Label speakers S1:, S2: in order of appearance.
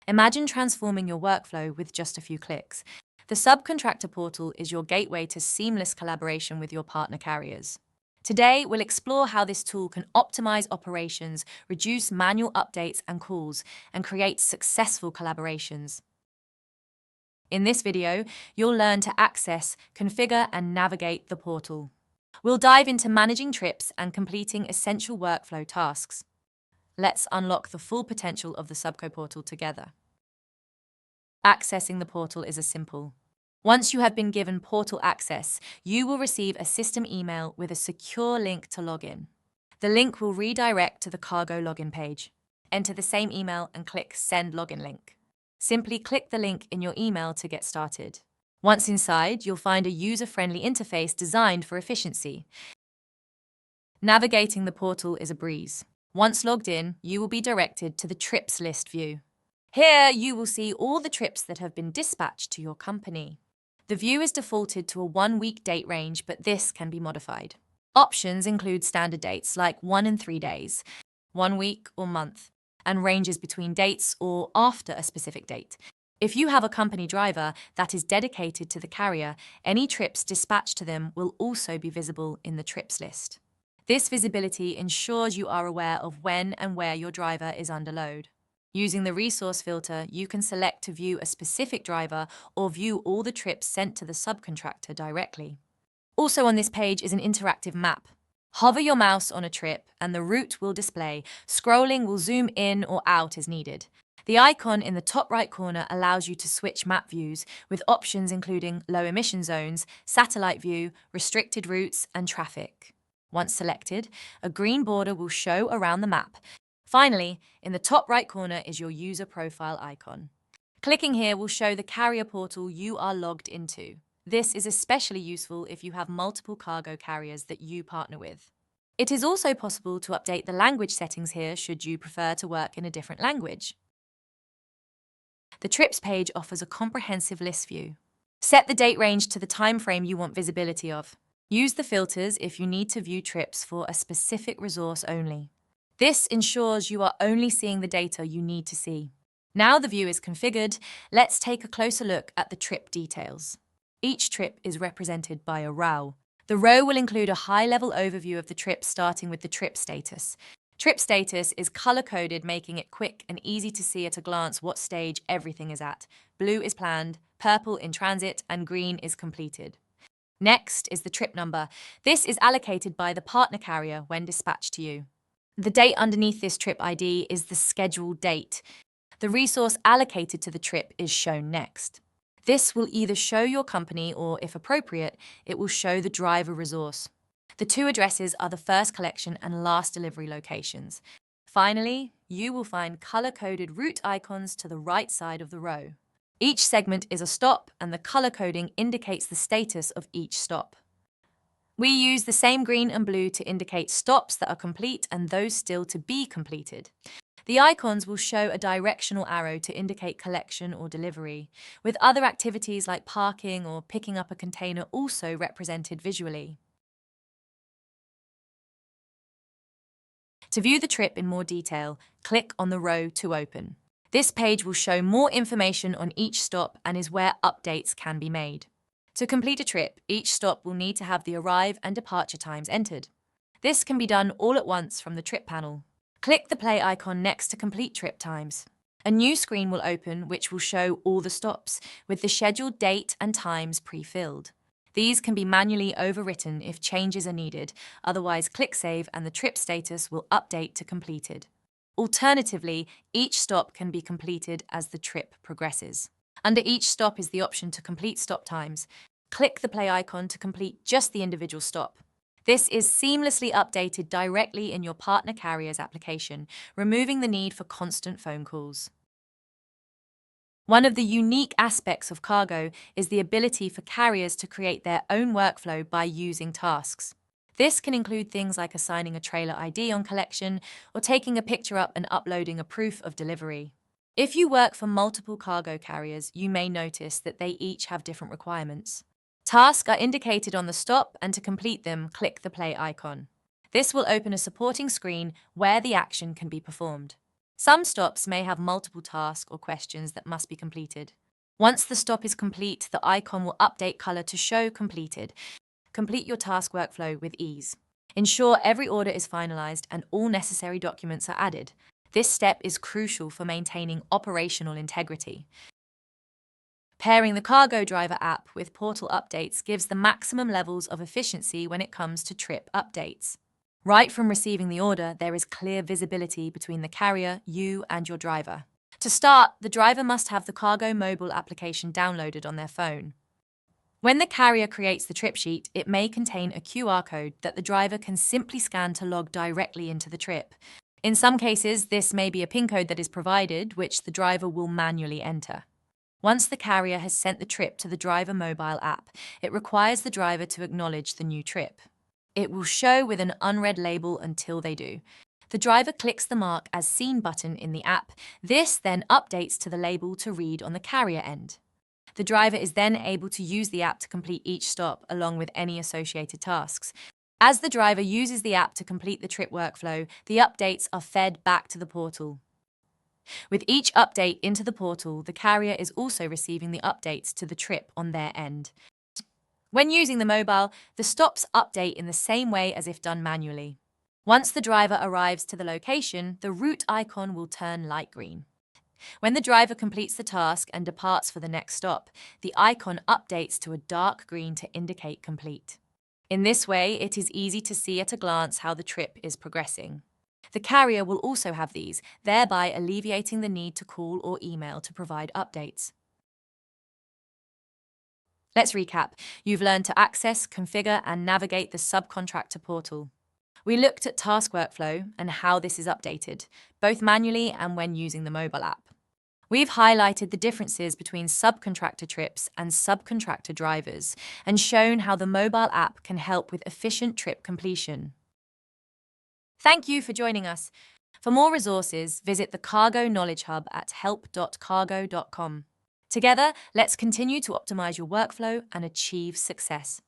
S1: Imagine transforming your workflow with just a few clicks. The Subcontractor Portal is your gateway to seamless collaboration with your partner carriers. Today, we'll explore how this tool can optimize operations, reduce manual updates and calls, and create successful collaborations. In this video, you'll learn to access, configure, and navigate the portal. We'll dive into managing trips and completing essential workflow tasks. Let's unlock the full potential of the Subco portal together. Accessing the portal is simple. Once you have been given portal access, you will receive a system email with a secure link to log in. The link will redirect to the Qargo login page. Enter the same email and click Send Login Link. Simply click the link in your email to get started. Once inside, you'll find a user-friendly interface designed for efficiency. Navigating the portal is a breeze. Once logged in, you will be directed to the trips list view. Here, you will see all the trips that have been dispatched to your company. The view is defaulted to a 1-week date range, but this can be modified. Options include standard dates like 1 and 3 days, 1 week or month, and ranges between dates or after a specific date. If you have a company driver that is dedicated to the carrier, any trips dispatched to them will also be visible in the trips list. This visibility ensures you are aware of when and where your driver is under load. Using the resource filter, you can select to view a specific driver or view all the trips sent to the subcontractor directly. Also on this page is an interactive map. Hover your mouse on a trip and the route will display. Scrolling will zoom in or out as needed. The icon in the top right corner allows you to switch map views with options including low emission zones, satellite view, restricted routes, and traffic. Once selected, a green border will show around the map. Finally, in the top right corner is your user profile icon. Clicking here will show the carrier portal you are logged into. This is especially useful if you have multiple cargo carriers that you partner with. It is also possible to update the language settings here should you prefer to work in a different language. The trips page offers a comprehensive list view. Set the date range to the time frame you want visibility of. Use the filters if you need to view trips for a specific resource only. This ensures you are only seeing the data you need to see. Now the view is configured, let's take a closer look at the trip details. Each trip is represented by a row. The row will include a high-level overview of the trip starting with the trip status. Trip status is color-coded, making it quick and easy to see at a glance what stage everything is at. Blue is planned, purple in transit, and green is completed. Next is the trip number. This is allocated by the partner carrier when dispatched to you. The date underneath this trip ID is the scheduled date. The resource allocated to the trip is shown next. This will either show your company or, if appropriate, it will show the driver resource. The two addresses are the first collection and last delivery locations. Finally, you will find color-coded route icons to the right side of the row. Each segment is a stop, and the color coding indicates the status of each stop. We use the same green and blue to indicate stops that are complete and those still to be completed. The icons will show a directional arrow to indicate collection or delivery, with other activities like parking or picking up a container also represented visually. To view the trip in more detail, click on the row to open. This page will show more information on each stop and is where updates can be made. To complete a trip, each stop will need to have the arrive and departure times entered. This can be done all at once from the trip panel. Click the play icon next to complete trip times. A new screen will open which will show all the stops, with the scheduled date and times pre-filled. These can be manually overwritten if changes are needed, otherwise click Save and the trip status will update to completed. Alternatively, each stop can be completed as the trip progresses. Under each stop is the option to complete stop times. Click the play icon to complete just the individual stop. This is seamlessly updated directly in your partner carrier's application, removing the need for constant phone calls. One of the unique aspects of Qargo is the ability for carriers to create their own workflow by using tasks. This can include things like assigning a trailer ID on collection or taking a picture up and uploading a proof of delivery. If you work for multiple cargo carriers, you may notice that they each have different requirements. Tasks are indicated on the stop, and to complete them, click the play icon. This will open a supporting screen where the action can be performed. Some stops may have multiple tasks or questions that must be completed. Once the stop is complete, the icon will update color to show completed. Complete your task workflow with ease. Ensure every order is finalized and all necessary documents are added. This step is crucial for maintaining operational integrity. Pairing the Qargo Driver app with portal updates gives the maximum levels of efficiency when it comes to trip updates. Right from receiving the order, there is clear visibility between the carrier, you, and your driver. To start, the driver must have the Qargo mobile application downloaded on their phone. When the carrier creates the trip sheet, it may contain a QR code that the driver can simply scan to log directly into the trip. In some cases, this may be a PIN code that is provided, which the driver will manually enter. Once the carrier has sent the trip to the driver mobile app, it requires the driver to acknowledge the new trip. It will show with an unread label until they do. The driver clicks the Mark as Seen button in the app. This then updates to the label to read on the carrier end. The driver is then able to use the app to complete each stop along with any associated tasks. As the driver uses the app to complete the trip workflow, the updates are fed back to the portal. With each update into the portal, the carrier is also receiving the updates to the trip on their end. When using the mobile, the stops update in the same way as if done manually. Once the driver arrives to the location, the route icon will turn light green. When the driver completes the task and departs for the next stop, the icon updates to a dark green to indicate complete. In this way, it is easy to see at a glance how the trip is progressing. The carrier will also have these, thereby alleviating the need to call or email to provide updates. Let's recap. You've learned to access, configure, and navigate the Subcontractor Portal. We looked at task workflow and how this is updated, both manually and when using the mobile app. We've highlighted the differences between subcontractor trips and subcontractor drivers and shown how the mobile app can help with efficient trip completion. Thank you for joining us. For more resources, visit the Qargo Knowledge Hub at help.qargo.com. Together, let's continue to optimize your workflow and achieve success.